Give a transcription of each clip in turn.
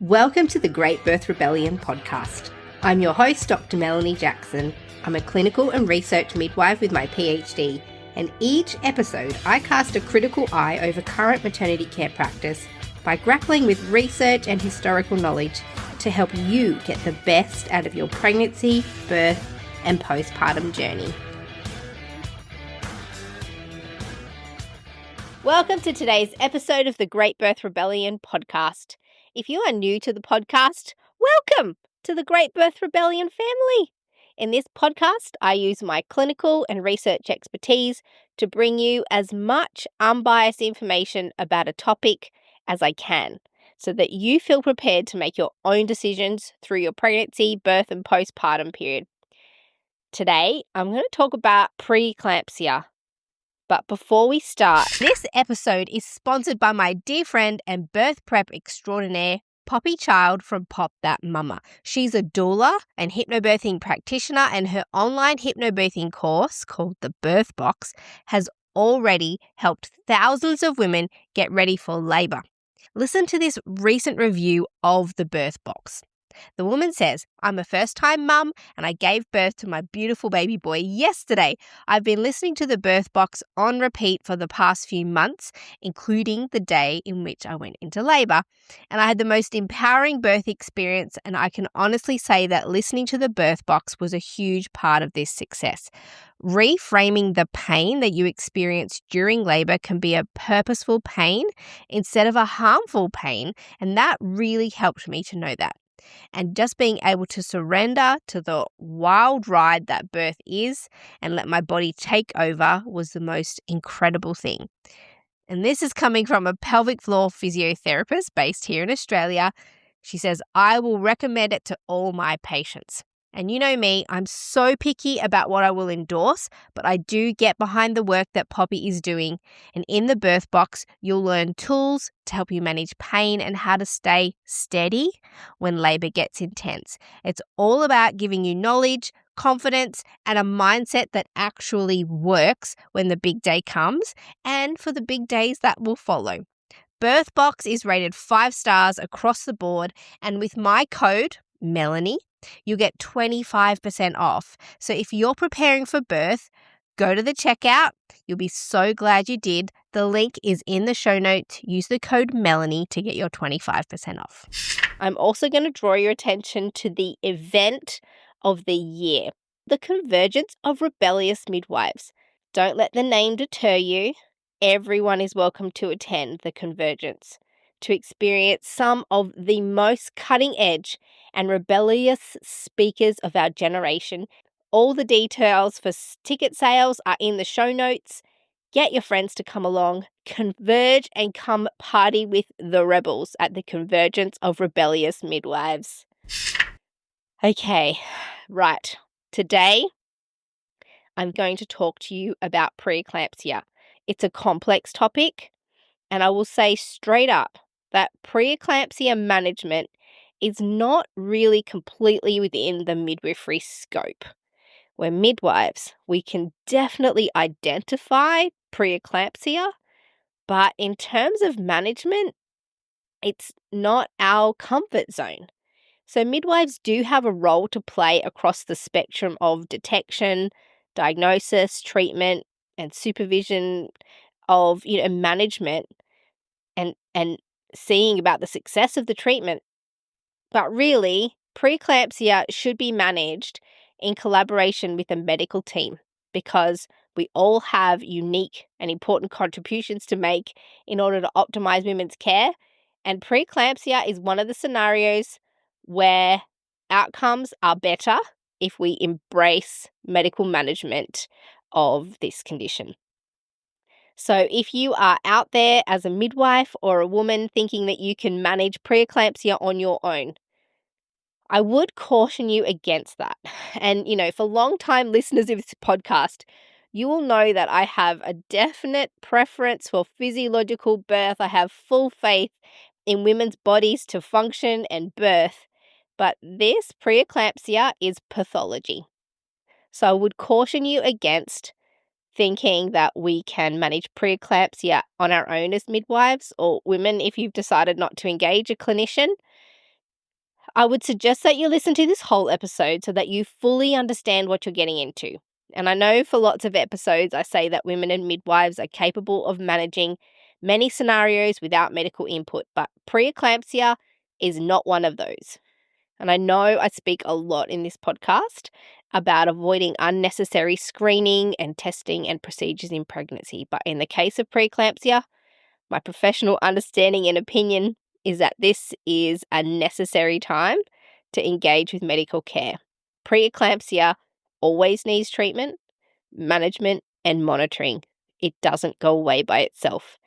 Welcome to the Great Birth Rebellion podcast. I'm your host, Dr. Melanie Jackson. I'm a clinical and research midwife with my PhD, and each episode I cast a critical eye over current maternity care practice by grappling with research and historical knowledge to help you get the best out of your pregnancy, birth, and postpartum journey. Welcome to today's episode of the Great Birth Rebellion podcast. If you are new to the podcast, welcome to the Great Birth Rebellion family. In this podcast, I use my clinical and research expertise to bring you as much unbiased information about a topic as I can, so that you feel prepared to make your own decisions through your pregnancy, birth, and postpartum period. Today, I'm going to talk about preeclampsia. But before we start, this episode is sponsored by my dear friend and birth prep extraordinaire, Poppy Child from Pop That Mama. She's a doula and hypnobirthing practitioner, and her online hypnobirthing course called The Birth Box has already helped thousands of women get ready for labour. Listen to this recent review of The Birth Box. The woman says, "I'm a first-time mum and I gave birth to my beautiful baby boy yesterday. I've been listening to the birth box on repeat for the past few months, including the day in which I went into labour. And I had the most empowering birth experience, and I can honestly say that listening to the birth box was a huge part of this success. Reframing the pain that you experience during labour can be a purposeful pain instead of a harmful pain, and that really helped me to know that. And just being able to surrender to the wild ride that birth is and let my body take over was the most incredible thing." And this is coming from a pelvic floor physiotherapist based here in Australia. She says, "I will recommend it to all my patients." And you know me, I'm so picky about what I will endorse, but I do get behind the work that Poppy is doing. And in the birth box, you'll learn tools to help you manage pain and how to stay steady when labour gets intense. It's all about giving you knowledge, confidence, and a mindset that actually works when the big day comes and for the big days that will follow. Birth Box is rated 5 stars across the board, and with my code, Melanie, you get 25% off. So if you're preparing for birth, go to the checkout. You'll be so glad you did. The link is in the show notes. Use the code Melanie to get your 25% off. I'm also going to draw your attention to the event of the year, the Convergence of Rebellious Midwives. Don't let the name deter you. Everyone is welcome to attend the Convergence to experience some of the most cutting edge and rebellious speakers of our generation. All the details for ticket sales are in the show notes. Get your friends to come along, converge and come party with the rebels at the Convergence of Rebellious Midwives. Okay, right. Today, I'm going to talk to you about preeclampsia. It's a complex topic, and I will say straight up that preeclampsia management is not really completely within the midwifery scope. We're midwives. We can definitely identify preeclampsia, but in terms of management, it's not our comfort zone. So midwives do have a role to play across the spectrum of detection, diagnosis, treatment, and supervision of management and seeing about the success of the treatment. But really, preeclampsia should be managed in collaboration with a medical team, because we all have unique and important contributions to make in order to optimize women's care. And preeclampsia is one of the scenarios where outcomes are better if we embrace medical management of this condition. So if you are out there as a midwife or a woman thinking that you can manage preeclampsia on your own, I would caution you against that. And, for long-time listeners of this podcast, you will know that I have a definite preference for physiological birth. I have full faith in women's bodies to function and birth. But this preeclampsia is pathology. So I would caution you against thinking that we can manage preeclampsia on our own as midwives, or women if you've decided not to engage a clinician. I would suggest that you listen to this whole episode so that you fully understand what you're getting into. And I know for lots of episodes, I say that women and midwives are capable of managing many scenarios without medical input, but preeclampsia is not one of those. And I know I speak a lot in this podcast about avoiding unnecessary screening and testing and procedures in pregnancy. But in the case of preeclampsia, my professional understanding and opinion is that this is a necessary time to engage with medical care. Preeclampsia always needs treatment, management, and monitoring. It doesn't go away by itself.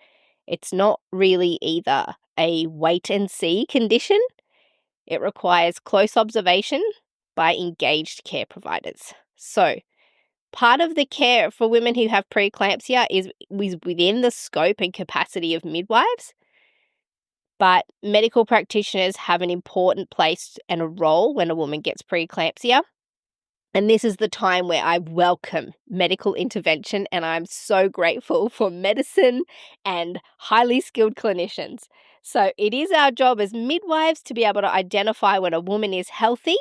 It's not really either a wait and see condition. It requires close observation by engaged care providers. So, part of the care for women who have preeclampsia is within the scope and capacity of midwives, but medical practitioners have an important place and a role when a woman gets preeclampsia. And this is the time where I welcome medical intervention, and I'm so grateful for medicine and highly skilled clinicians. So it is our job as midwives to be able to identify when a woman is healthy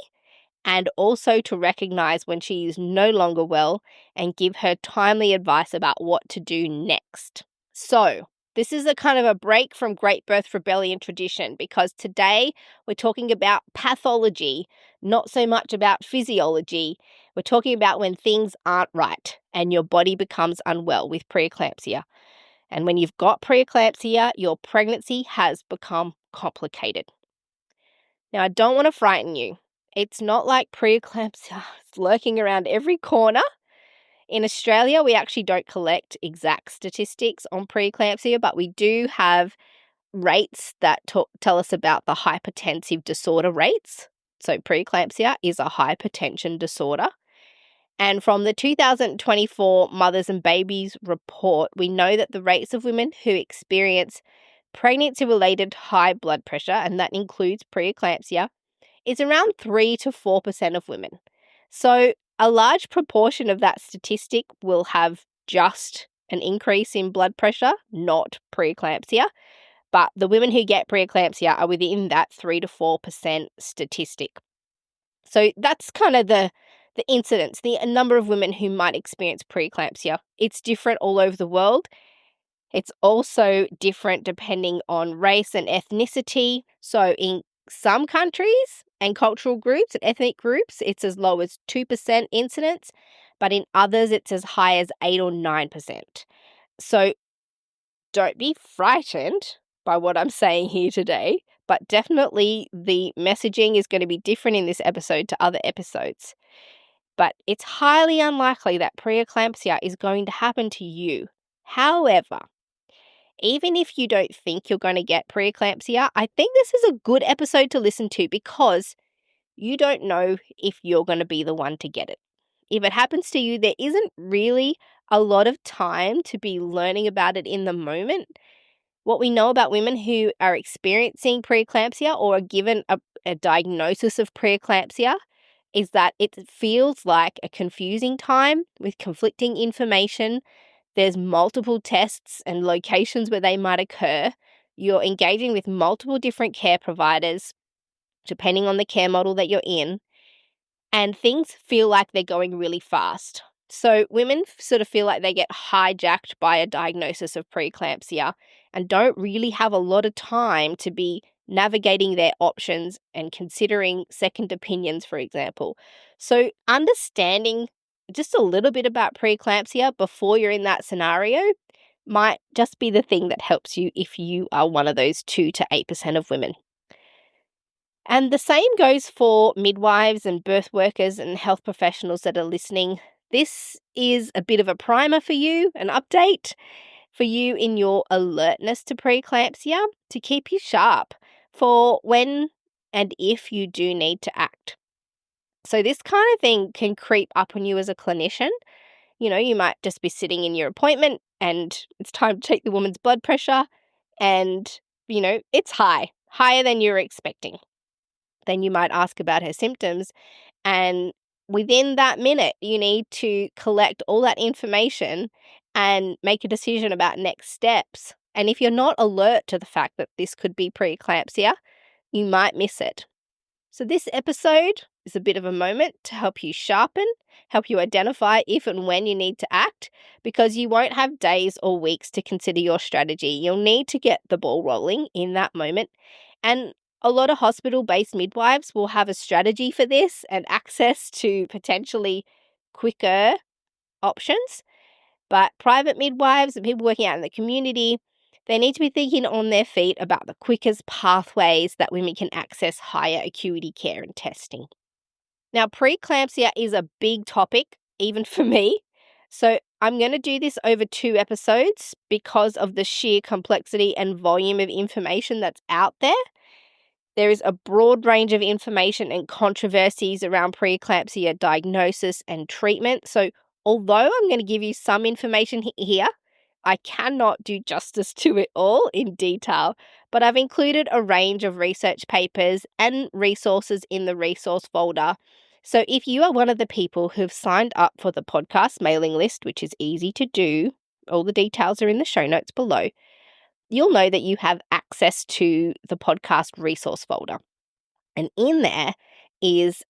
and also to recognize when she is no longer well and give her timely advice about what to do next. So this is a kind of a break from Great Birth Rebellion tradition, because today we're talking about pathology, not so much about physiology. We're talking about when things aren't right and your body becomes unwell with preeclampsia. And when you've got preeclampsia, your pregnancy has become complicated. Now, I don't want to frighten you. It's not like preeclampsia is lurking around every corner. In Australia, we actually don't collect exact statistics on preeclampsia, but we do have rates that tell us about the hypertensive disorder rates. So preeclampsia is a hypertension disorder. And from the 2024 Mothers and Babies report, we know that the rates of women who experience pregnancy-related high blood pressure, and that includes preeclampsia, is around 3 to 4% of women. So a large proportion of that statistic will have just an increase in blood pressure, not preeclampsia. But the women who get preeclampsia are within that 3 to 4% statistic. So that's kind of the incidence, the number of women who might experience preeclampsia. It's different all over the world. It's also different depending on race and ethnicity. So in some countries and cultural groups and ethnic groups, it's as low as 2% incidence, but in others, it's as high as 8 or 9%. So don't be frightened by what I'm saying here today, but definitely the messaging is going to be different in this episode to other episodes. But it's highly unlikely that preeclampsia is going to happen to you. However, even if you don't think you're going to get preeclampsia, I think this is a good episode to listen to because you don't know if you're going to be the one to get it. If it happens to you, there isn't really a lot of time to be learning about it in the moment. What we know about women who are experiencing preeclampsia or are given a diagnosis of preeclampsia is that it feels like a confusing time with conflicting information. There's multiple tests and locations where they might occur. You're engaging with multiple different care providers, depending on the care model that you're in, and things feel like they're going really fast. So women sort of feel like they get hijacked by a diagnosis of preeclampsia and don't really have a lot of time to be navigating their options and considering second opinions, for example. So understanding just a little bit about preeclampsia before you're in that scenario might just be the thing that helps you if you are one of those 2 to 8% of women. And the same goes for midwives and birth workers and health professionals that are listening. This is a bit of a primer for you, an update for you in your alertness to preeclampsia to keep you sharp for when and if you do need to act. So this kind of thing can creep up on you as a clinician. You know, you might just be sitting in your appointment and it's time to take the woman's blood pressure and, you know, it's higher than you're expecting. Then you might ask about her symptoms, and within that minute, you need to collect all that information and make a decision about next steps. And if you're not alert to the fact that this could be preeclampsia, you might miss it. So this episode is a bit of a moment to help you sharpen, help you identify if and when you need to act, because you won't have days or weeks to consider your strategy. You'll need to get the ball rolling in that moment. And a lot of hospital-based midwives will have a strategy for this and access to potentially quicker options. But private midwives and people working out in the community, they need to be thinking on their feet about the quickest pathways that women can access higher acuity care and testing. Now, preeclampsia is a big topic, even for me. So I'm going to do this over 2 episodes because of the sheer complexity and volume of information that's out there. There is a broad range of information and controversies around preeclampsia diagnosis and treatment. So although I'm going to give you some information here, I cannot do justice to it all in detail, but I've included a range of research papers and resources in the resource folder. So if you are one of the people who've signed up for the podcast mailing list, which is easy to do, all the details are in the show notes below, you'll know that you have access to the podcast resource folder. And in there is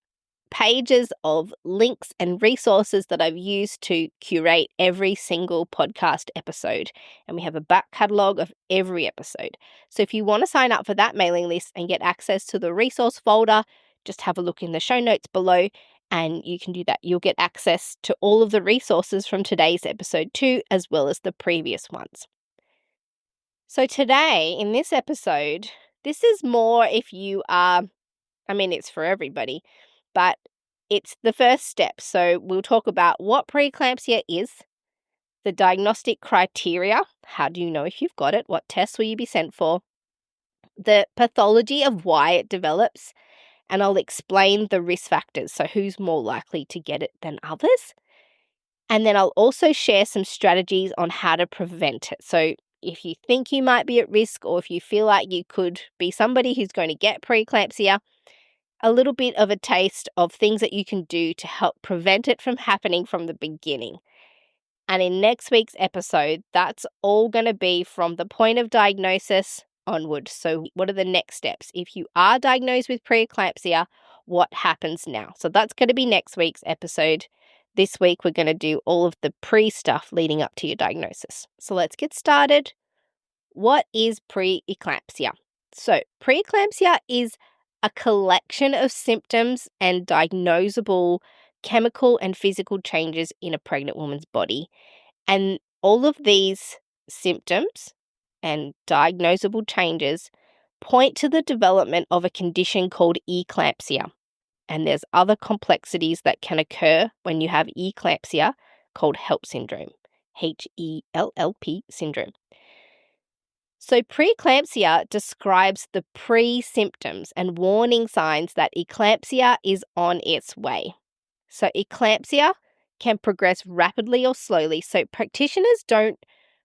pages of links and resources that I've used to curate every single podcast episode. And we have a back catalogue of every episode. So if you want to sign up for that mailing list and get access to the resource folder, just have a look in the show notes below and you can do that. You'll get access to all of the resources from today's episode too, as well as the previous ones. So today, in this episode, this is more if you are, it's for everybody, but it's the first step. So we'll talk about what preeclampsia is, the diagnostic criteria, how do you know if you've got it, what tests will you be sent for, the pathology of why it develops, and I'll explain the risk factors, so who's more likely to get it than others. And then I'll also share some strategies on how to prevent it. So if you think you might be at risk or if you feel like you could be somebody who's going to get preeclampsia, a little bit of a taste of things that you can do to help prevent it from happening from the beginning. And in next week's episode, that's all going to be from the point of diagnosis onward. So what are the next steps? If you are diagnosed with preeclampsia, what happens now? So that's going to be next week's episode. This week, we're going to do all of the pre-stuff leading up to your diagnosis. So let's get started. What is pre-eclampsia? So preeclampsia is a collection of symptoms and diagnosable chemical and physical changes in a pregnant woman's body. And all of these symptoms and diagnosable changes point to the development of a condition called eclampsia. And there's other complexities that can occur when you have eclampsia called HELLP syndrome, HELLP syndrome. So preeclampsia describes the pre-symptoms and warning signs that eclampsia is on its way. So eclampsia can progress rapidly or slowly, so practitioners don't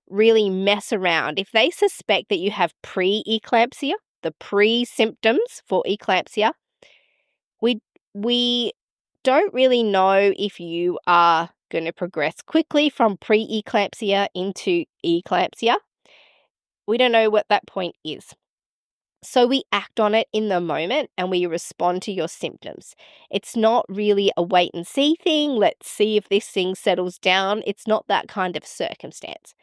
really mess around. If they suspect that you have pre-eclampsia, the pre-symptoms for eclampsia, we don't really know if you are going to progress quickly from pre-eclampsia into eclampsia. We don't know what that point is. So we act on it in the moment and we respond to your symptoms. It's not really a wait and see thing. Let's see if this thing settles down. It's not that kind of circumstance.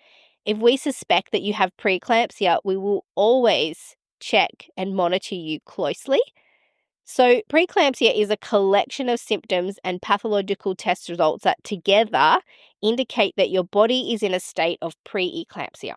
If we suspect that you have preeclampsia, we will always check and monitor you closely. So preeclampsia is a collection of symptoms and pathological test results that together indicate that your body is in a state of pre-eclampsia.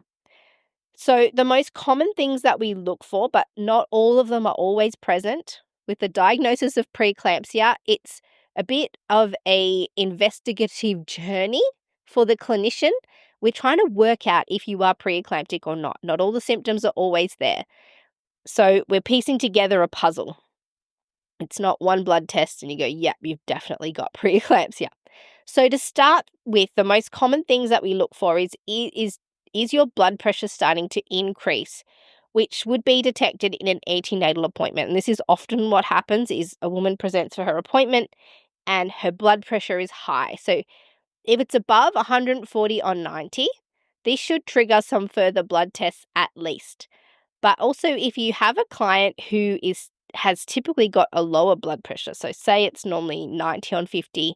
So the most common things that we look for, but not all of them are always present, with the diagnosis of preeclampsia, it's a bit of an investigative journey for the clinician. We're trying to work out if you are preeclamptic or not. Not all the symptoms are always there. So we're piecing together a puzzle. It's not one blood test and you go, yep, you've definitely got preeclampsia. So to start with, the most common things that we look for is your blood pressure starting to increase, which would be detected in an antenatal appointment. And this is often what happens is a woman presents for her appointment and her blood pressure is high. So if it's above 140 on 90, this should trigger some further blood tests at least. But also if you have a client who is has typically got a lower blood pressure. So say it's normally 90 on 50,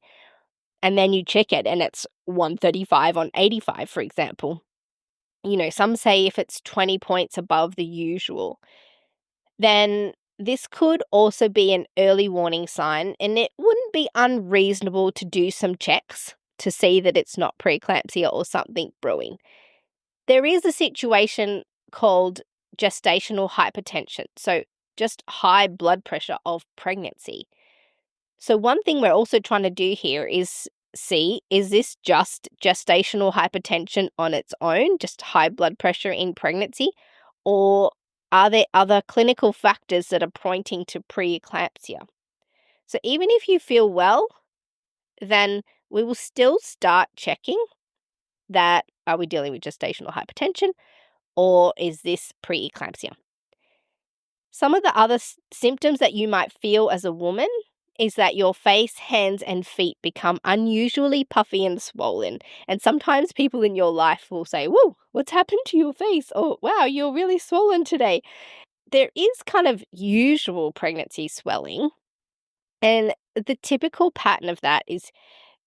and then you check it and it's 135 on 85, for example. Some say if it's 20 points above the usual, then this could also be an early warning sign, and it wouldn't be unreasonable to do some checks to see that it's not preeclampsia or something brewing. There is a situation called gestational hypertension, so just high blood pressure of pregnancy. So one thing we're also trying to do here is see, is this just gestational hypertension on its own, just high blood pressure in pregnancy, or are there other clinical factors that are pointing to preeclampsia? So even if you feel well, then we will still start checking that, are we dealing with gestational hypertension, or is this preeclampsia? Some of the other symptoms that you might feel as a woman is that your face, hands, and feet become unusually puffy and swollen. And sometimes people in your life will say, "Whoa, what's happened to your face?" Or, "Wow, you're really swollen today." There is kind of usual pregnancy swelling. And the typical pattern of that is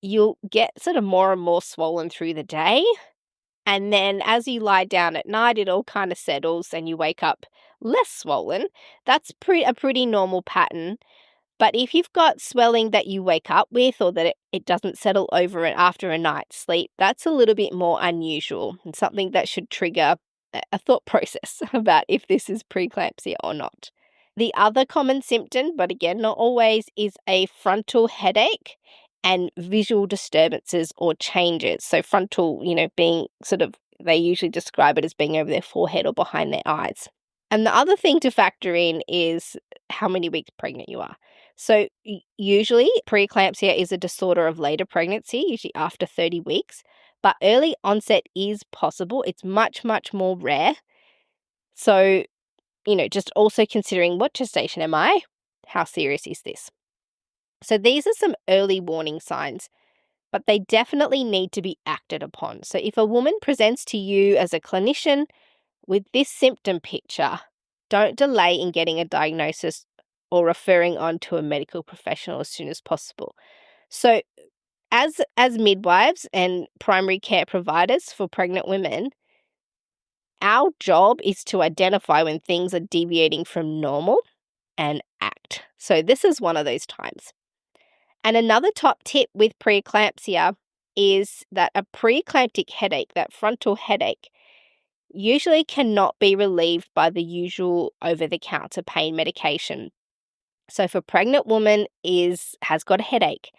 you'll get sort of more and more swollen through the day. And then as you lie down at night, it all kind of settles and you wake up less swollen. That's a pretty normal pattern. But if you've got swelling that you wake up with, or that it doesn't settle over and after a night's sleep, that's a little bit more unusual and something that should trigger a thought process about if this is preeclampsia or not. The other common symptom, but again, not always, is a frontal headache and visual disturbances or changes. So frontal, being sort of, they usually describe it as being over their forehead or behind their eyes. And the other thing to factor in is how many weeks pregnant you are. So usually preeclampsia is a disorder of later pregnancy, usually after 30 weeks, but early onset is possible. It's much, much more rare. So, just also considering, what gestation am I? How serious is this? So these are some early warning signs, but they definitely need to be acted upon. So if a woman presents to you as a clinician with this symptom picture, don't delay in getting a diagnosis or referring on to a medical professional as soon as possible. So as midwives and primary care providers for pregnant women, our job is to identify when things are deviating from normal and act. So this is one of those times. And another top tip with preeclampsia is that a preeclamptic headache, that frontal headache, usually cannot be relieved by the usual over-the-counter pain medication. So if a pregnant woman has got a headache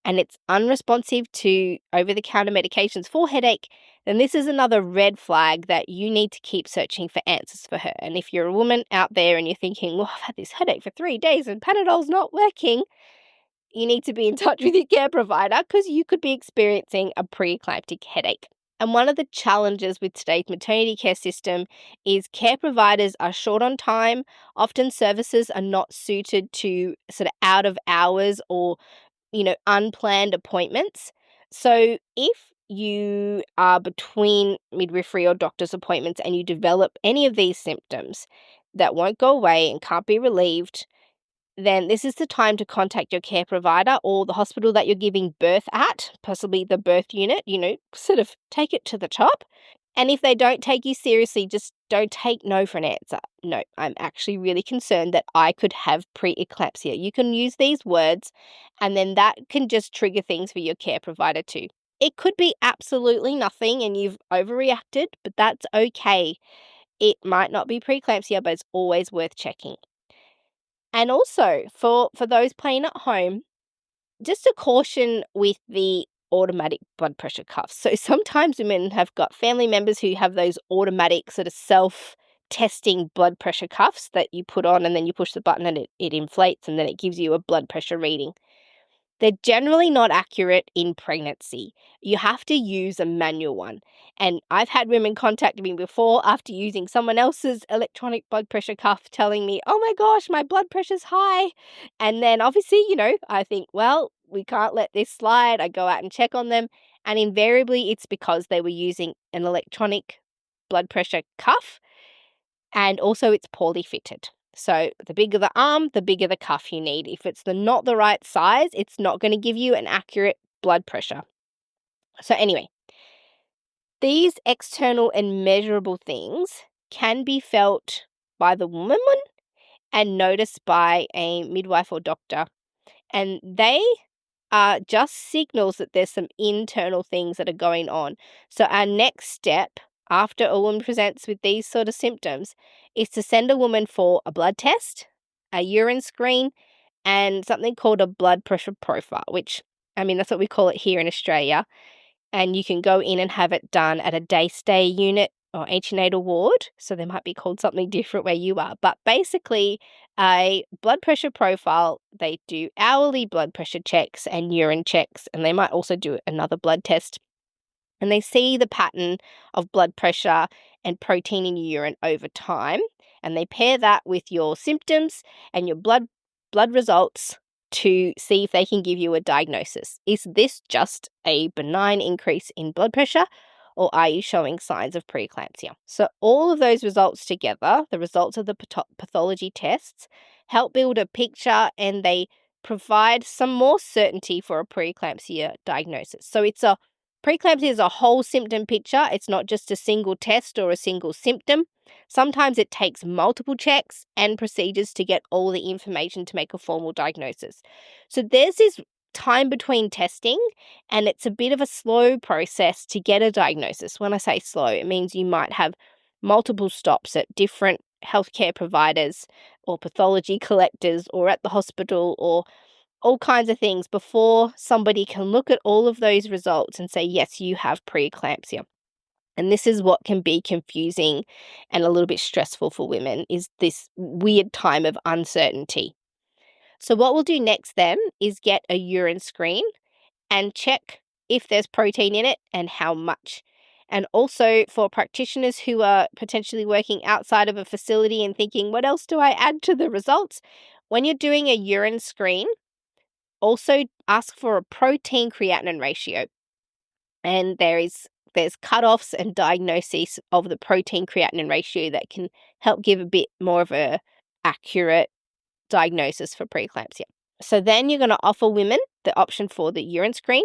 and it's unresponsive to over-the-counter medications for headache, then this is another red flag that you need to keep searching for answers for her. And if you're a woman out there and you're thinking, "Well, I've had this headache for 3 days and Panadol's not working," you need to be in touch with your care provider, because you could be experiencing a preeclamptic headache. And one of the challenges with today's maternity care system is care providers are short on time. Often services are not suited to sort of out of hours or, unplanned appointments. So if you are between midwifery or doctor's appointments and you develop any of these symptoms that won't go away and can't be relieved, then this is the time to contact your care provider or the hospital that you're giving birth at, possibly the birth unit, sort of take it to the top. And if they don't take you seriously, just don't take no for an answer. "No, I'm actually really concerned that I could have preeclampsia." You can use these words, and then that can just trigger things for your care provider too. It could be absolutely nothing and you've overreacted, but that's okay. It might not be preeclampsia, but it's always worth checking. And also, for those playing at home, just a caution with the automatic blood pressure cuffs. So sometimes women have got family members who have those automatic sort of self-testing blood pressure cuffs that you put on and then you push the button and it inflates and then it gives you a blood pressure reading. They're generally not accurate in pregnancy. You have to use a manual one. And I've had women contact me before after using someone else's electronic blood pressure cuff telling me, "Oh my gosh, my blood pressure's high." And then obviously, I think, well, we can't let this slide. I go out and check on them. And invariably, it's because they were using an electronic blood pressure cuff. And also it's poorly fitted. So the bigger the arm, the bigger the cuff you need. If it's not the right size, it's not going to give you an accurate blood pressure. So anyway, these external and measurable things can be felt by the woman and noticed by a midwife or doctor. And they are just signals that there's some internal things that are going on. So our next step after a woman presents with these sort of symptoms is to send a woman for a blood test, a urine screen, and something called a blood pressure profile, which, I mean, that's what we call it here in Australia. And you can go in and have it done at a day stay unit or antenatal ward. So they might be called something different where you are. But basically, a blood pressure profile, they do hourly blood pressure checks and urine checks, and they might also do another blood test. And they see the pattern of blood pressure and protein in your urine over time. And they pair that with your symptoms and your blood results to see if they can give you a diagnosis. Is this just a benign increase in blood pressure, or are you showing signs of preeclampsia? So all of those results together, the results of the pathology tests, help build a picture, and they provide some more certainty for a preeclampsia diagnosis. So preeclampsia is a whole symptom picture. It's not just a single test or a single symptom. Sometimes it takes multiple checks and procedures to get all the information to make a formal diagnosis. So there's this time between testing, and it's a bit of a slow process to get a diagnosis. When I say slow, it means you might have multiple stops at different healthcare providers or pathology collectors or at the hospital or all kinds of things before somebody can look at all of those results and say, yes, you have preeclampsia. And this is what can be confusing and a little bit stressful for women, is this weird time of uncertainty. So what we'll do next then is get a urine screen and check if there's protein in it and how much. And also for practitioners who are potentially working outside of a facility and thinking, what else do I add to the results? When you're doing a urine screen, also ask for a protein creatinine ratio. And there's cutoffs and diagnoses of the protein creatinine ratio that can help give a bit more of a accurate diagnosis for preeclampsia. So then you're going to offer women the option for the urine screen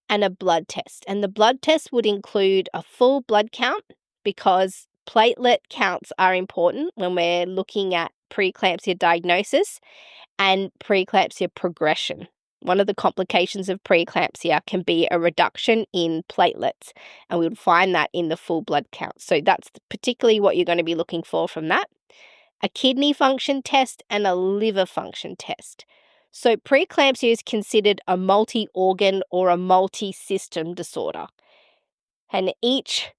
and a blood test. And the blood test would include a full blood count, because platelet counts are important when we're looking at preeclampsia diagnosis and preeclampsia progression. One of the complications of preeclampsia can be a reduction in platelets, and we would find that in the full blood count. So that's particularly what you're going to be looking for from that. A kidney function test and a liver function test. So preeclampsia is considered a multi-organ or a multi-system disorder. And each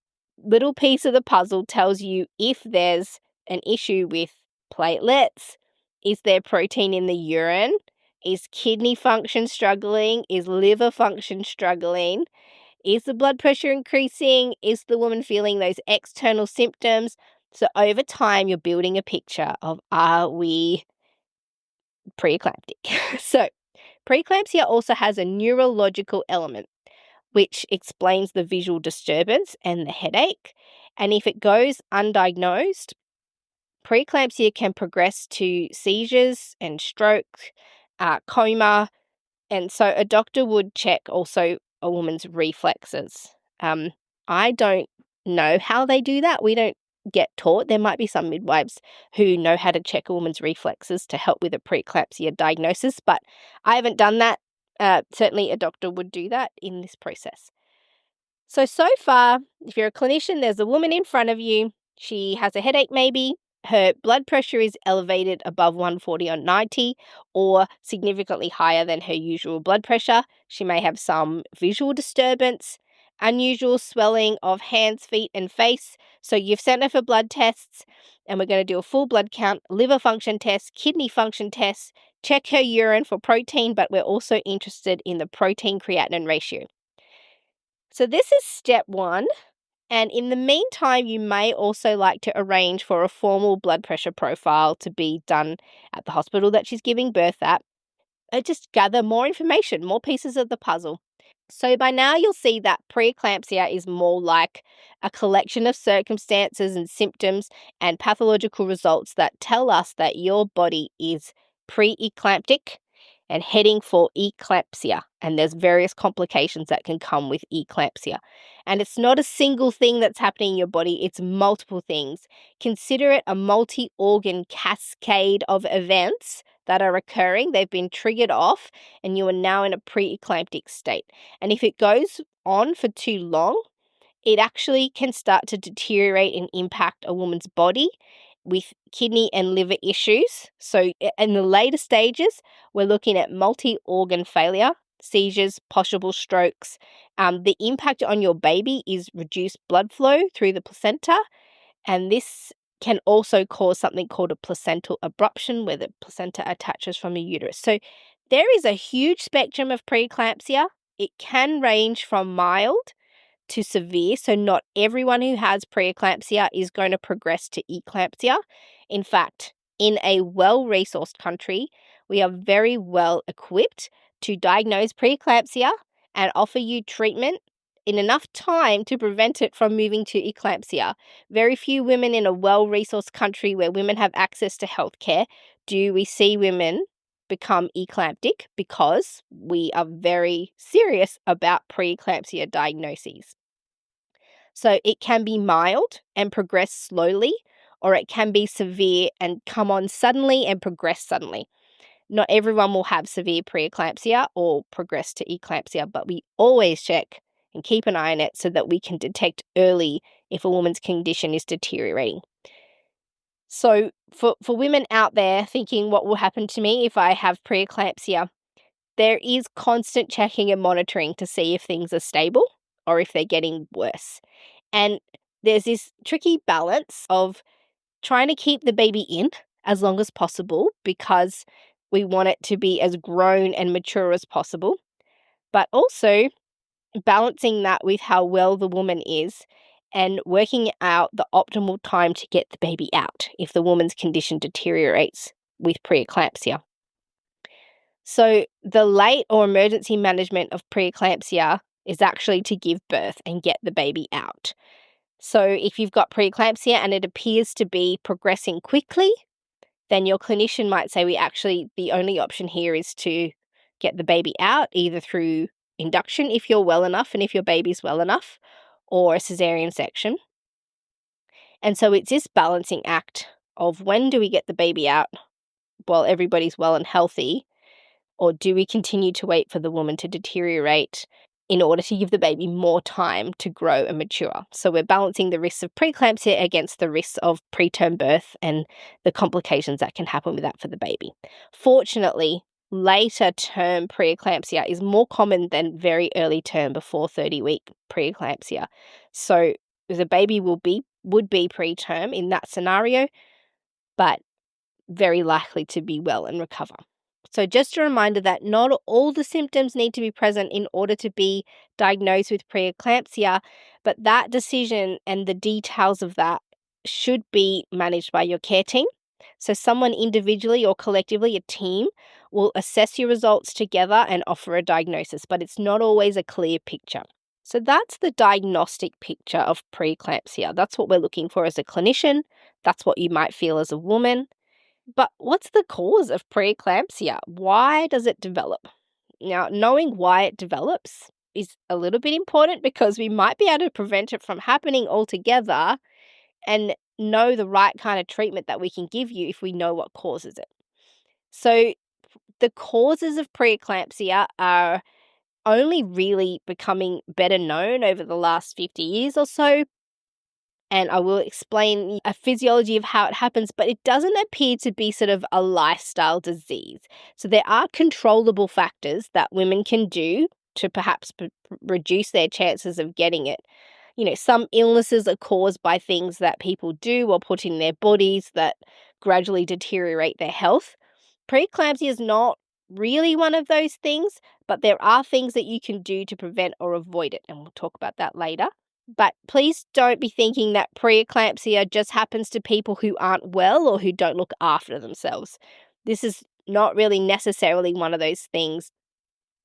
little piece of the puzzle tells you if there's an issue with platelets, is there protein in the urine, is kidney function struggling, is liver function struggling, is the blood pressure increasing, is the woman feeling those external symptoms? So over time, you're building a picture of, are we preeclamptic? So preeclampsia also has a neurological element, which explains the visual disturbance and the headache. And if it goes undiagnosed, preeclampsia can progress to seizures and stroke, coma. And so a doctor would check also a woman's reflexes. I don't know how they do that. We don't get taught. There might be some midwives who know how to check a woman's reflexes to help with a preeclampsia diagnosis, but I haven't done that. Certainly a doctor would do that in this process. So far, if you're a clinician, there's a woman in front of you. She has a headache maybe. Her blood pressure is elevated above 140/90 or significantly higher than her usual blood pressure. She may have some visual disturbance, unusual swelling of hands, feet, and face. So you've sent her for blood tests, and we're going to do a full blood count, liver function test, kidney function test, check her urine for protein, but we're also interested in the protein creatinine ratio. So this is step one. And in the meantime, you may also like to arrange for a formal blood pressure profile to be done at the hospital that she's giving birth at. Just gather more information, more pieces of the puzzle. So by now you'll see that preeclampsia is more like a collection of circumstances and symptoms and pathological results that tell us that your body is pre-eclamptic and heading for eclampsia. And there's various complications that can come with eclampsia. And it's not a single thing that's happening in your body, it's multiple things. Consider it a multi-organ cascade of events that are occurring. They've been triggered off and you are now in a pre-eclamptic state. And if it goes on for too long, it actually can start to deteriorate and impact a woman's body with kidney and liver issues. So in the later stages, we're looking at multi-organ failure, seizures, possible strokes. The impact on your baby is reduced blood flow through the placenta, and this can also cause something called a placental abruption, where the placenta attaches from the uterus. So there is a huge spectrum of preeclampsia. It can range from mild to severe. So not everyone who has preeclampsia is going to progress to eclampsia. In fact, in a well-resourced country, we are very well equipped to diagnose preeclampsia and offer you treatment in enough time to prevent it from moving to eclampsia. Very few women in a well-resourced country where women have access to healthcare do we see women become eclamptic, because we are very serious about preeclampsia diagnoses. So it can be mild and progress slowly, or it can be severe and come on suddenly and progress suddenly. Not everyone will have severe preeclampsia or progress to eclampsia, but we always check and keep an eye on it so that we can detect early if a woman's condition is deteriorating. So for women out there thinking, what will happen to me if I have preeclampsia? There is constant checking and monitoring to see if things are stable or if they're getting worse. And there's this tricky balance of trying to keep the baby in as long as possible because we want it to be as grown and mature as possible, but also balancing that with how well the woman is and working out the optimal time to get the baby out if the woman's condition deteriorates with preeclampsia. So the late or emergency management of preeclampsia is actually to give birth and get the baby out. So if you've got preeclampsia and it appears to be progressing quickly, then your clinician might say the only option here is to get the baby out, either through induction if you're well enough and if your baby's well enough, or a cesarean section. And so it's this balancing act of, when do we get the baby out while everybody's well and healthy, or do we continue to wait for the woman to deteriorate in order to give the baby more time to grow and mature? So we're balancing the risks of preeclampsia against the risks of preterm birth and the complications that can happen with that for the baby. Fortunately, later term preeclampsia is more common than very early term before 30-week preeclampsia. So the baby would be preterm in that scenario, but very likely to be well and recover. So just a reminder that not all the symptoms need to be present in order to be diagnosed with preeclampsia, but that decision and the details of that should be managed by your care team. So someone individually or collectively, a team, will assess your results together and offer a diagnosis, but it's not always a clear picture. So that's the diagnostic picture of preeclampsia. That's what we're looking for as a clinician. That's what you might feel as a woman. But what's the cause of preeclampsia? Why does it develop? Now, knowing why it develops is a little bit important because we might be able to prevent it from happening altogether and know the right kind of treatment that we can give you if we know what causes it. So the causes of preeclampsia are only really becoming better known over the last 50 years or so. And I will explain a physiology of how it happens, but it doesn't appear to be sort of a lifestyle disease. So there are controllable factors that women can do to perhaps reduce their chances of getting it. You know, some illnesses are caused by things that people do or put in their bodies that gradually deteriorate their health. Preeclampsia is not really one of those things, but there are things that you can do to prevent or avoid it, and we'll talk about that later. But please don't be thinking that preeclampsia just happens to people who aren't well or who don't look after themselves. This is not really necessarily one of those things.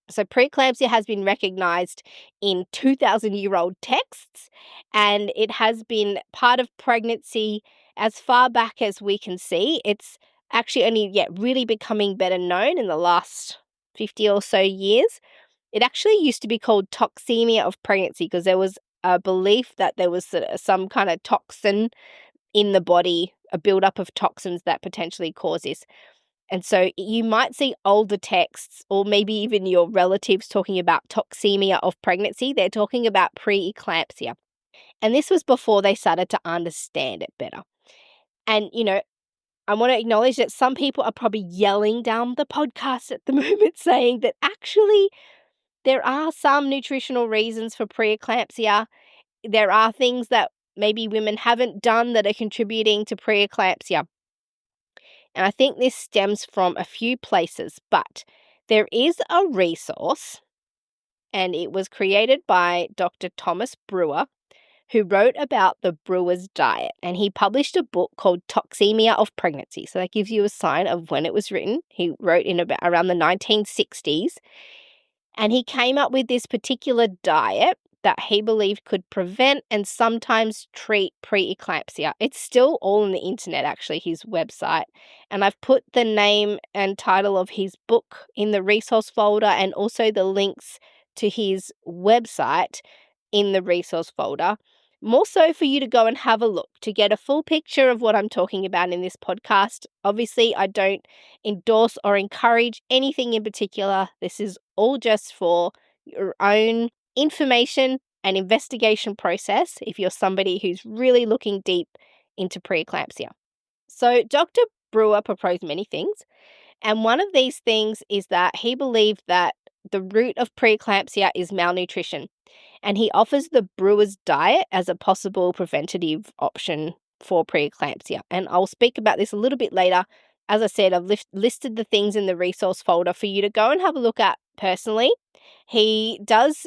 So preeclampsia has been recognized in 2,000-year-old texts, and it has been part of pregnancy as far back as we can see. It's actually only really becoming better known in the last 50 or so years. It actually used to be called toxemia of pregnancy because there was a belief that there was some kind of toxin in the body, a buildup of toxins that potentially cause this. And so you might see older texts or maybe even your relatives talking about toxemia of pregnancy. They're talking about pre-eclampsia. And this was before they started to understand it better. And, I want to acknowledge that some people are probably yelling down the podcast at the moment saying that actually there are some nutritional reasons for preeclampsia. There are things that maybe women haven't done that are contributing to preeclampsia. And I think this stems from a few places, but there is a resource, and it was created by Dr. Thomas Brewer, who wrote about the brewer's diet. And he published a book called Toxemia of Pregnancy. So that gives you a sign of when it was written. He wrote in about around the 1960s. And he came up with this particular diet that he believed could prevent and sometimes treat preeclampsia. It's still all on the internet, actually, his website. And I've put the name and title of his book in the resource folder and also the links to his website in the resource folder. More so for you to go and have a look to get a full picture of what I'm talking about in this podcast. Obviously, I don't endorse or encourage anything in particular. This is all just for your own information and investigation process if you're somebody who's really looking deep into preeclampsia. So Dr. Brewer proposed many things, and one of these things is that he believed that the root of preeclampsia is malnutrition, and he offers the brewer's diet as a possible preventative option for preeclampsia. And I'll speak about this a little bit later. As I said, I've listed the things in the resource folder for you to go and have a look at personally. He does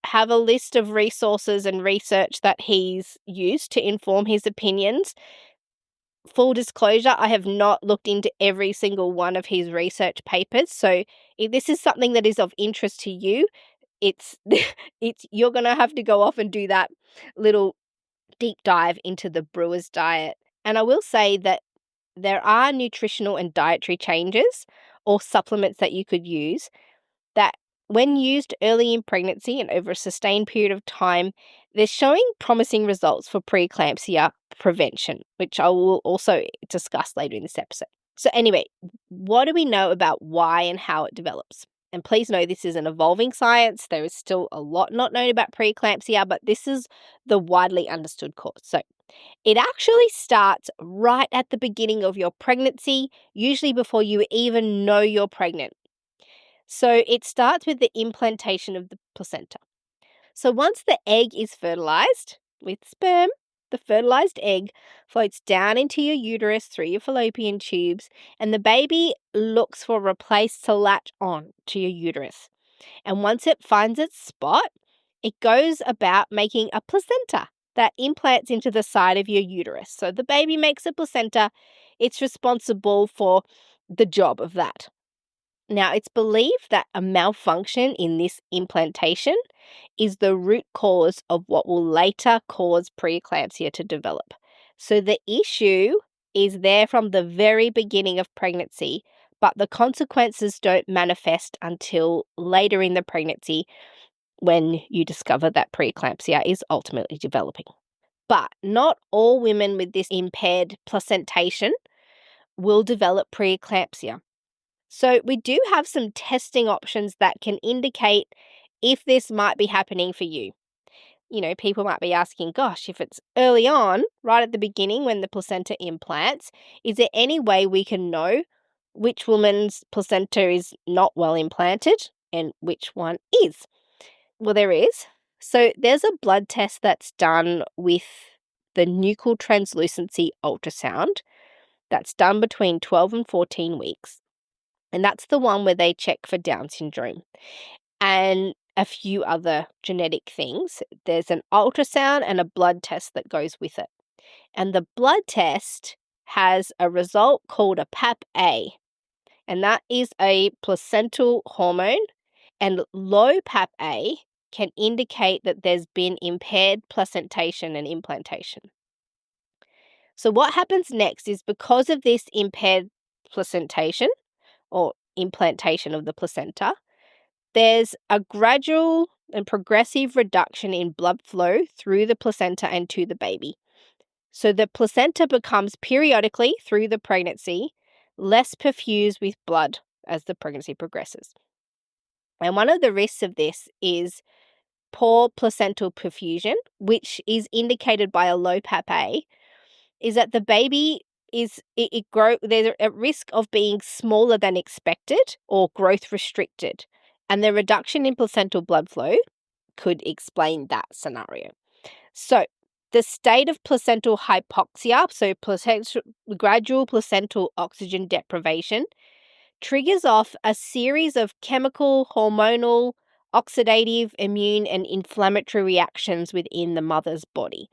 have a list of resources and research that he's used to inform his opinions. Full disclosure, I have not looked into every single one of his research papers. So if this is something that is of interest to you, it's you're going to have to go off and do that little deep dive into the brewer's diet. And I will say that there are nutritional and dietary changes or supplements that you could use that when used early in pregnancy and over a sustained period of time, they're showing promising results for preeclampsia prevention, which I will also discuss later in this episode. So anyway, what do we know about why and how it develops? And please know this is an evolving science. There is still a lot not known about preeclampsia, but this is the widely understood cause. So it actually starts right at the beginning of your pregnancy, usually before you even know you're pregnant. So it starts with the implantation of the placenta. So once the egg is fertilized with sperm, the fertilized egg floats down into your uterus through your fallopian tubes, and the baby looks for a place to latch on to your uterus. And once it finds its spot, it goes about making a placenta that implants into the side of your uterus. So the baby makes a placenta. It's responsible for the job of that. Now, it's believed that a malfunction in this implantation is the root cause of what will later cause preeclampsia to develop. So the issue is there from the very beginning of pregnancy, but the consequences don't manifest until later in the pregnancy when you discover that preeclampsia is ultimately developing. But not all women with this impaired placentation will develop preeclampsia. So we do have some testing options that can indicate if this might be happening for you. People might be asking, gosh, if it's early on, right at the beginning when the placenta implants, is there any way we can know which woman's placenta is not well implanted and which one is? Well, there is. So there's a blood test that's done with the nuchal translucency ultrasound that's done between 12 and 14 weeks. And that's the one where they check for Down syndrome and a few other genetic things. There's an ultrasound and a blood test that goes with it. And the blood test has a result called a PAP-A. And that is a placental hormone. And low PAP-A can indicate that there's been impaired placentation and implantation. So what happens next is, because of this impaired placentation or implantation of the placenta, there's a gradual and progressive reduction in blood flow through the placenta and to the baby. So the placenta becomes periodically through the pregnancy less perfused with blood as the pregnancy progresses. And one of the risks of this is poor placental perfusion, which is indicated by a low PAP-A, is that the baby they're at risk of being smaller than expected or growth restricted. And the reduction in placental blood flow could explain that scenario. So the state of placental hypoxia, so gradual placental oxygen deprivation, triggers off a series of chemical, hormonal, oxidative, immune, and inflammatory reactions within the mother's body.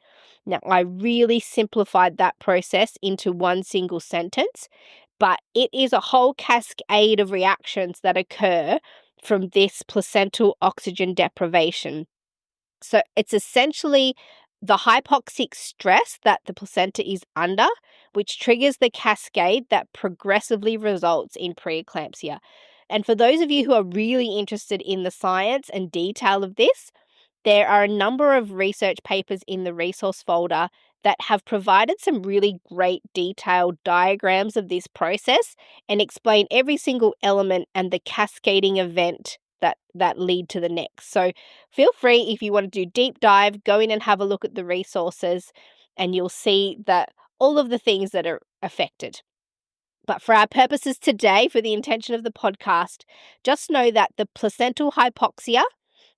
Now, I really simplified that process into one single sentence, but it is a whole cascade of reactions that occur from this placental oxygen deprivation. So it's essentially the hypoxic stress that the placenta is under, which triggers the cascade that progressively results in preeclampsia. And for those of you who are really interested in the science and detail of this, there are a number of research papers in the resource folder that have provided some really great detailed diagrams of this process and explain every single element and the cascading event that lead to the next. So feel free, if you want to do deep dive, go in and have a look at the resources and you'll see that all of the things that are affected. But for our purposes today, for the intention of the podcast, just know that the placental hypoxia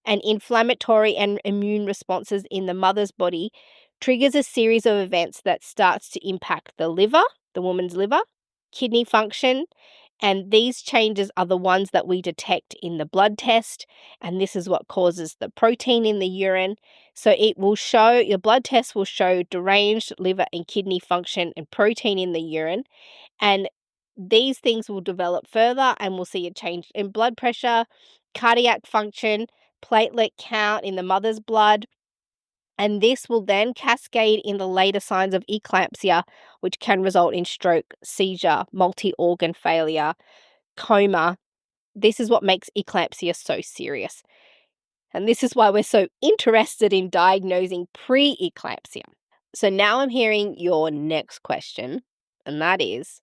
and inflammatory and immune responses in the mother's body triggers a series of events that starts to impact the liver, the woman's liver, kidney function, and these changes are the ones that we detect in the blood test, and this is what causes the protein in the urine. So it will show, your blood test will show deranged liver and kidney function and protein in the urine, and these things will develop further and we'll see a change in blood pressure, cardiac function, platelet count in the mother's blood, and this will then cascade in the later signs of eclampsia, which can result in stroke, seizure, multi-organ failure, coma. This is what makes eclampsia so serious. And this is why we're so interested in diagnosing pre-eclampsia. So now I'm hearing your next question, and that is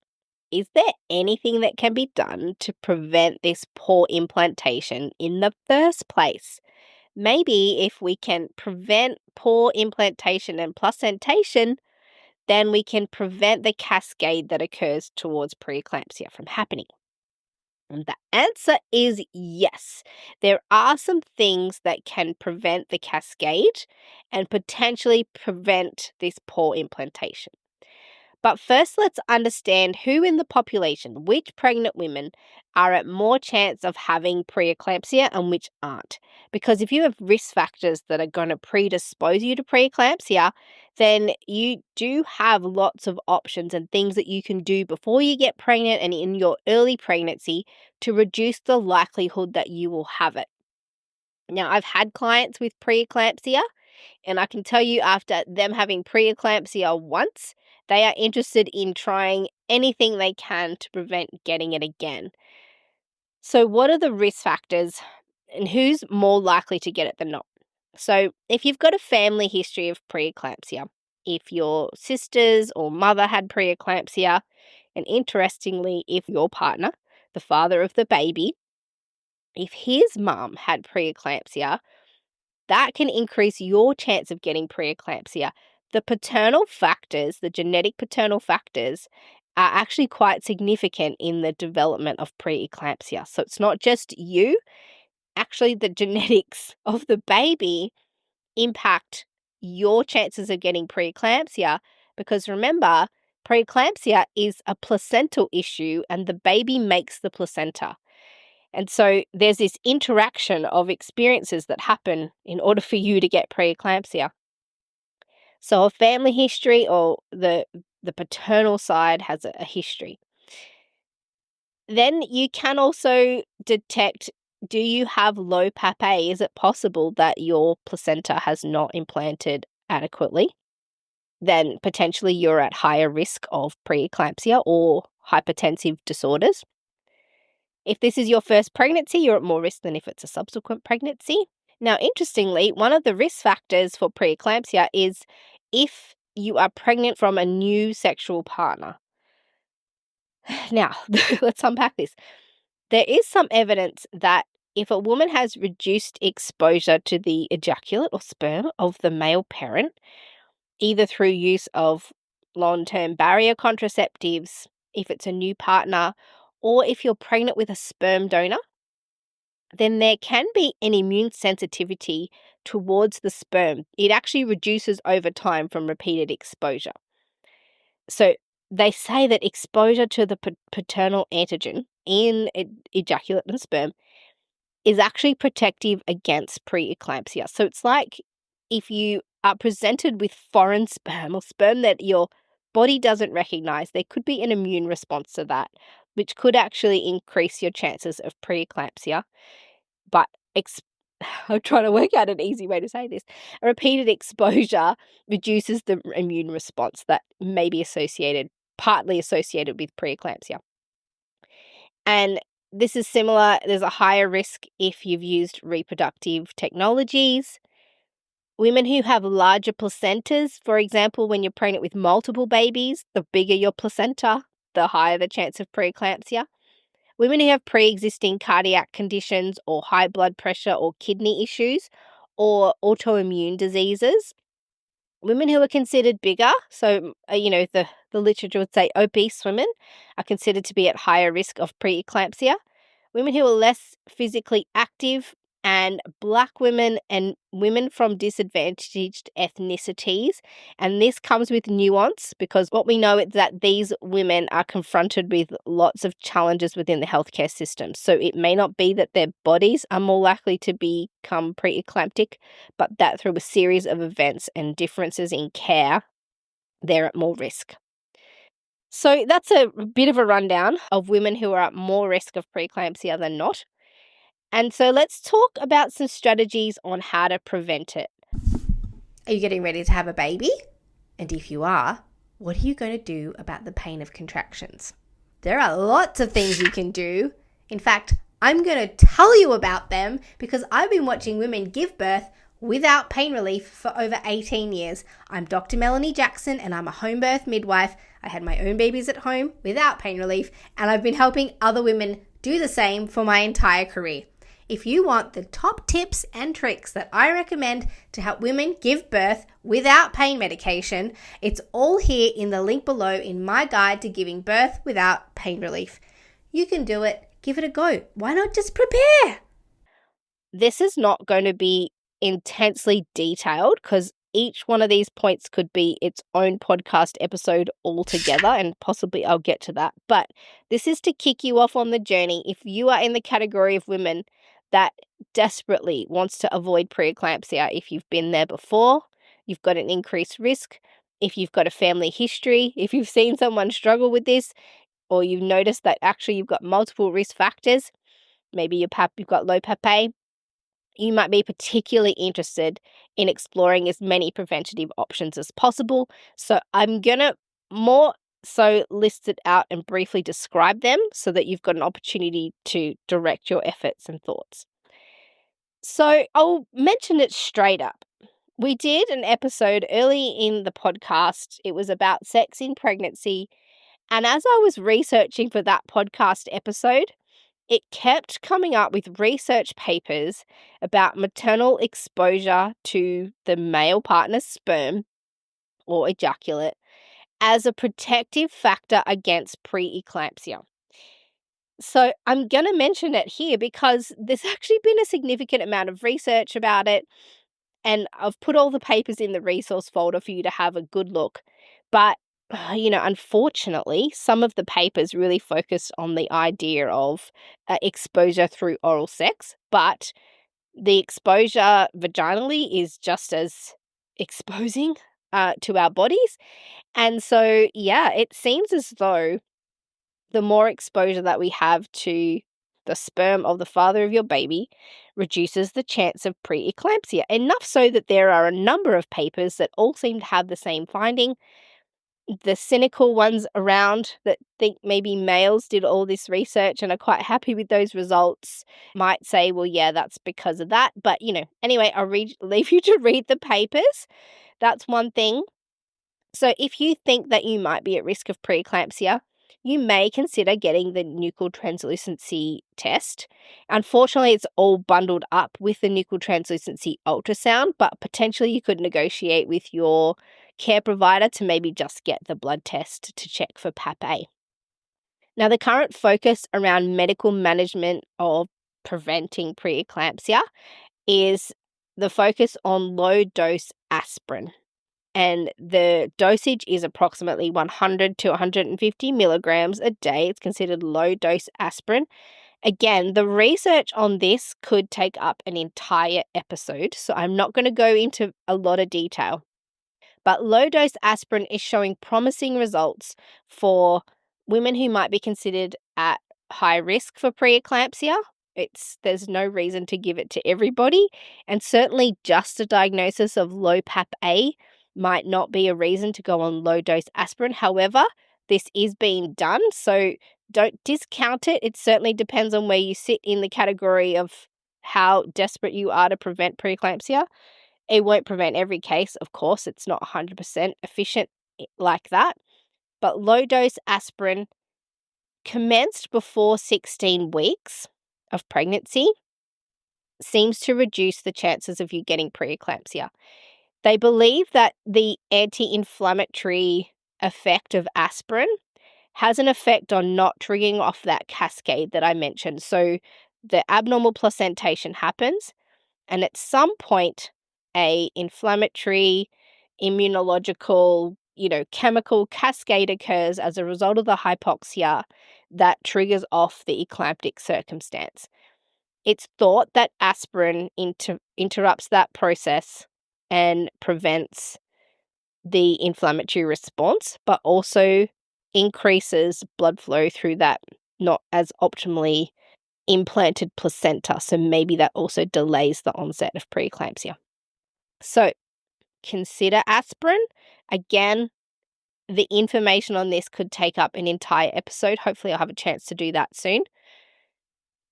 there anything that can be done to prevent this poor implantation in the first place? Maybe if we can prevent poor implantation and placentation, then we can prevent the cascade that occurs towards preeclampsia from happening. And the answer is yes. There are some things that can prevent the cascade and potentially prevent this poor implantation. But first, let's understand who in the population, which pregnant women are at more chance of having preeclampsia and which aren't. Because if you have risk factors that are going to predispose you to preeclampsia, then you do have lots of options and things that you can do before you get pregnant and in your early pregnancy to reduce the likelihood that you will have it. Now, I've had clients with preeclampsia, and I can tell you, after them having preeclampsia once, they are interested in trying anything they can to prevent getting it again. So what are the risk factors and who's more likely to get it than not? So if you've got a family history of preeclampsia, if your sisters or mother had preeclampsia, and interestingly, if your partner, the father of the baby, if his mum had preeclampsia, that can increase your chance of getting preeclampsia. The paternal factors, the genetic paternal factors, are actually quite significant in the development of preeclampsia. So it's not just you. Actually, the genetics of the baby impact your chances of getting preeclampsia, because remember, preeclampsia is a placental issue and the baby makes the placenta. And so there's this interaction of experiences that happen in order for you to get preeclampsia. So a family history or the paternal side has a history. Then you can also detect Do you have low PAPA? Is it possible that your placenta has not implanted adequately? Then potentially you're at higher risk of preeclampsia or hypertensive disorders. If this is your first pregnancy, you're at more risk than if it's a subsequent pregnancy. Now, interestingly, one of the risk factors for preeclampsia is if you are pregnant from a new sexual partner. Now, let's unpack this. There is some evidence that if a woman has reduced exposure to the ejaculate or sperm of the male parent, either through use of long-term barrier contraceptives, if it's a new partner, or if you're pregnant with a sperm donor, then there can be an immune sensitivity towards the sperm. It actually reduces over time from repeated exposure. So they say that exposure to the paternal antigen in ejaculate and sperm is actually protective against preeclampsia. So it's like if you are presented with foreign sperm or sperm that your body doesn't recognize, there could be an immune response to that, which could actually increase your chances of preeclampsia. But I'm trying to work out an easy way to say this. A repeated exposure reduces the immune response that may be partly associated with preeclampsia. And this is similar. There's a higher risk if you've used reproductive technologies. Women who have larger placentas, for example, when you're pregnant with multiple babies, the bigger your placenta, the higher the chance of preeclampsia. Women who have pre-existing cardiac conditions or high blood pressure or kidney issues or autoimmune diseases. Women who are considered bigger, so, the literature would say obese women are considered to be at higher risk of preeclampsia. Women who are less physically active and Black women and women from disadvantaged ethnicities. And this comes with nuance because what we know is that these women are confronted with lots of challenges within the healthcare system. So it may not be that their bodies are more likely to become preeclamptic, but that through a series of events and differences in care, they're at more risk. So that's a bit of a rundown of women who are at more risk of preeclampsia than not. And so let's talk about some strategies on how to prevent it. Are you getting ready to have a baby? And if you are, what are you going to do about the pain of contractions? There are lots of things you can do. In fact, I'm going to tell you about them because I've been watching women give birth without pain relief for over 18 years. I'm Dr. Melanie Jackson and I'm a home birth midwife. I had my own babies at home without pain relief, and I've been helping other women do the same for my entire career. If you want the top tips and tricks that I recommend to help women give birth without pain medication, it's all here in the link below in my guide to giving birth without pain relief. You can do it. Give it a go. Why not just prepare? This is not going to be intensely detailed because each one of these points could be its own podcast episode altogether, and possibly I'll get to that. But this is to kick you off on the journey. If you are in the category of women that desperately wants to avoid preeclampsia, if you've been there before, you've got an increased risk, if you've got a family history, if you've seen someone struggle with this, or you've noticed that actually you've got multiple risk factors, maybe you've got low PAPA, you might be particularly interested in exploring as many preventative options as possible. So I'm going to more so list it out and briefly describe them so that you've got an opportunity to direct your efforts and thoughts. So I'll mention it straight up. We did an episode early in the podcast. It was about sex in pregnancy. And as I was researching for that podcast episode, it kept coming up with research papers about maternal exposure to the male partner's sperm or ejaculate as a protective factor against preeclampsia. So I'm going to mention it here because there's actually been a significant amount of research about it, and I've put all the papers in the resource folder for you to have a good look. But unfortunately, some of the papers really focused on the idea of exposure through oral sex, but the exposure vaginally is just as exposing to our bodies. And so, it seems as though the more exposure that we have to the sperm of the father of your baby, reduces the chance of pre-eclampsia, enough so that there are a number of papers that all seem to have the same finding. The cynical ones around that think maybe males did all this research and are quite happy with those results might say, well, yeah, that's because of that. But, anyway, I'll leave you to read the papers. That's one thing. So if you think that you might be at risk of preeclampsia, you may consider getting the nuchal translucency test. Unfortunately, it's all bundled up with the nuchal translucency ultrasound, but potentially you could negotiate with your care provider to maybe just get the blood test to check for PAP-A. Now, the current focus around medical management of preventing preeclampsia is the focus on low-dose aspirin. And the dosage is approximately 100 to 150 milligrams a day. It's considered low-dose aspirin. Again, the research on this could take up an entire episode, so I'm not going to go into a lot of detail. But low-dose aspirin is showing promising results for women who might be considered at high risk for preeclampsia. There's no reason to give it to everybody, and certainly just a diagnosis of low PAP-A might not be a reason to go on low-dose aspirin. However, this is being done, so don't discount it. It certainly depends on where you sit in the category of how desperate you are to prevent preeclampsia. It won't prevent every case, of course. It's not 100% efficient like that. But low-dose aspirin commenced before 16 weeks of pregnancy seems to reduce the chances of you getting preeclampsia. They believe that the anti-inflammatory effect of aspirin has an effect on not triggering off that cascade that I mentioned. So the abnormal placentation happens, and at some point, a inflammatory, immunological, chemical cascade occurs as a result of the hypoxia that triggers off the eclamptic circumstance. It's thought that aspirin interrupts that process and prevents the inflammatory response, but also increases blood flow through that not as optimally implanted placenta. So maybe that also delays the onset of preeclampsia. So consider aspirin. Again, the information on this could take up an entire episode. Hopefully I'll have a chance to do that soon.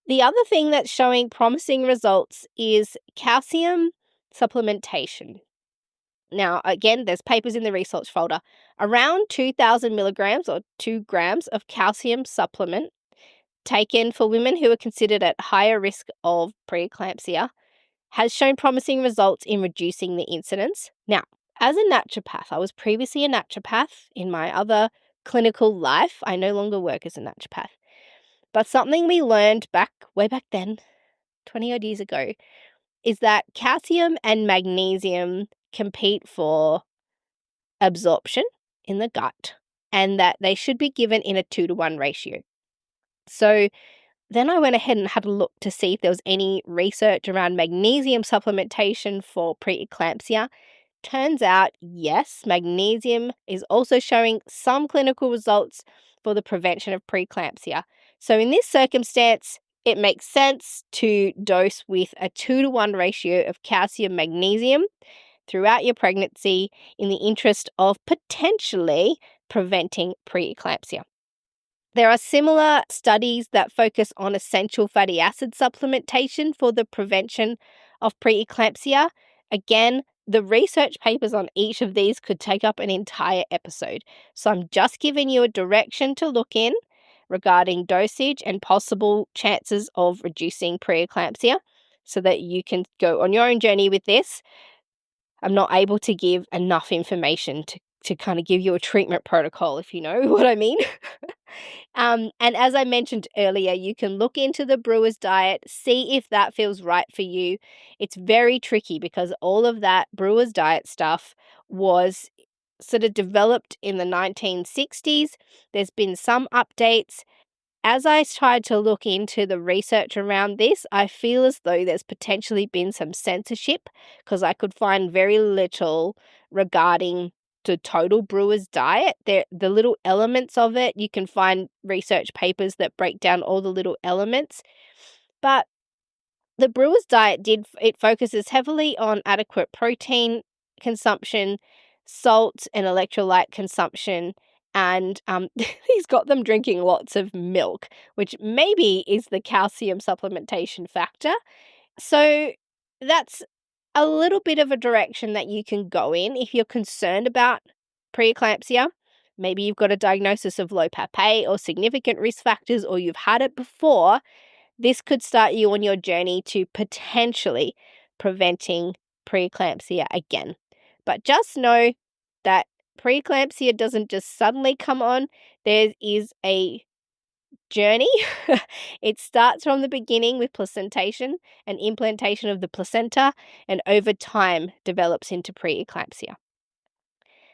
The other thing that's showing promising results is calcium supplementation. Now, again, there's papers in the research folder. Around 2,000 milligrams or 2 grams of calcium supplement taken for women who are considered at higher risk of preeclampsia has shown promising results in reducing the incidence. Now, as a naturopath, I was previously a naturopath in my other clinical life. I no longer work as a naturopath. But something we learned way back then, 20 odd years ago, is that calcium and magnesium compete for absorption in the gut and that they should be given in a 2-to-1 ratio. So then I went ahead and had a look to see if there was any research around magnesium supplementation for preeclampsia. Turns out, yes, magnesium is also showing some clinical results for the prevention of preeclampsia. So in this circumstance, it makes sense to dose with a 2-to-1 ratio of calcium magnesium throughout your pregnancy in the interest of potentially preventing preeclampsia. There are similar studies that focus on essential fatty acid supplementation for the prevention of preeclampsia. Again, the research papers on each of these could take up an entire episode. So I'm just giving you a direction to look in regarding dosage and possible chances of reducing preeclampsia so that you can go on your own journey with this. I'm not able to give enough information to kind of give you a treatment protocol, if you know what I mean. And as I mentioned earlier, you can look into the brewer's diet, see if that feels right for you. It's very tricky because all of that brewer's diet stuff was sort of developed in the 1960s. There's been some updates. As I tried to look into the research around this, I feel as though there's potentially been some censorship because I could find very little regarding the total brewer's diet. The little elements of it, you can find research papers that break down all the little elements. But the brewer's diet it focuses heavily on adequate protein consumption, salt and electrolyte consumption, and he's got them drinking lots of milk, which maybe is the calcium supplementation factor. So that's a little bit of a direction that you can go in if you're concerned about preeclampsia. Maybe you've got a diagnosis of low PAP-A or significant risk factors, or you've had it before. This could start you on your journey to potentially preventing preeclampsia again. But just know that preeclampsia doesn't just suddenly come on. There is a journey. It starts from the beginning with placentation and implantation of the placenta, and over time develops into preeclampsia.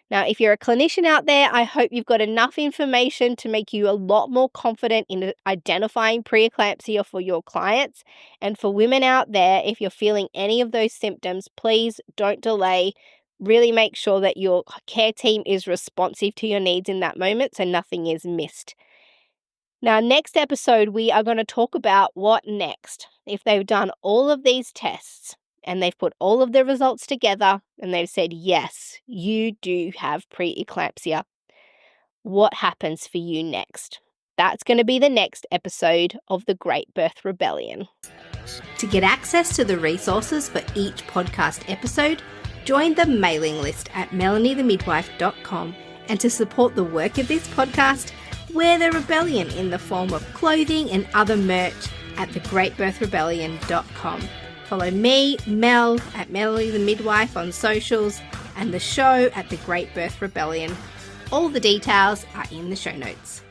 Now, if you're a clinician out there, I hope you've got enough information to make you a lot more confident in identifying preeclampsia for your clients. And for women out there, if you're feeling any of those symptoms, please don't delay. Really make sure that your care team is responsive to your needs in that moment so nothing is missed. Now, next episode, we are going to talk about what next. If they've done all of these tests and they've put all of the results together and they've said, yes, you do have preeclampsia, what happens for you next? That's going to be the next episode of The Great Birth Rebellion. To get access to the resources for each podcast episode, join the mailing list at melaniethemidwife.com, and to support the work of this podcast, wear the rebellion in the form of clothing and other merch at thegreatbirthrebellion.com. Follow me, Mel, at Melanie the Midwife on socials, and the show at The Great Birth Rebellion. All the details are in the show notes.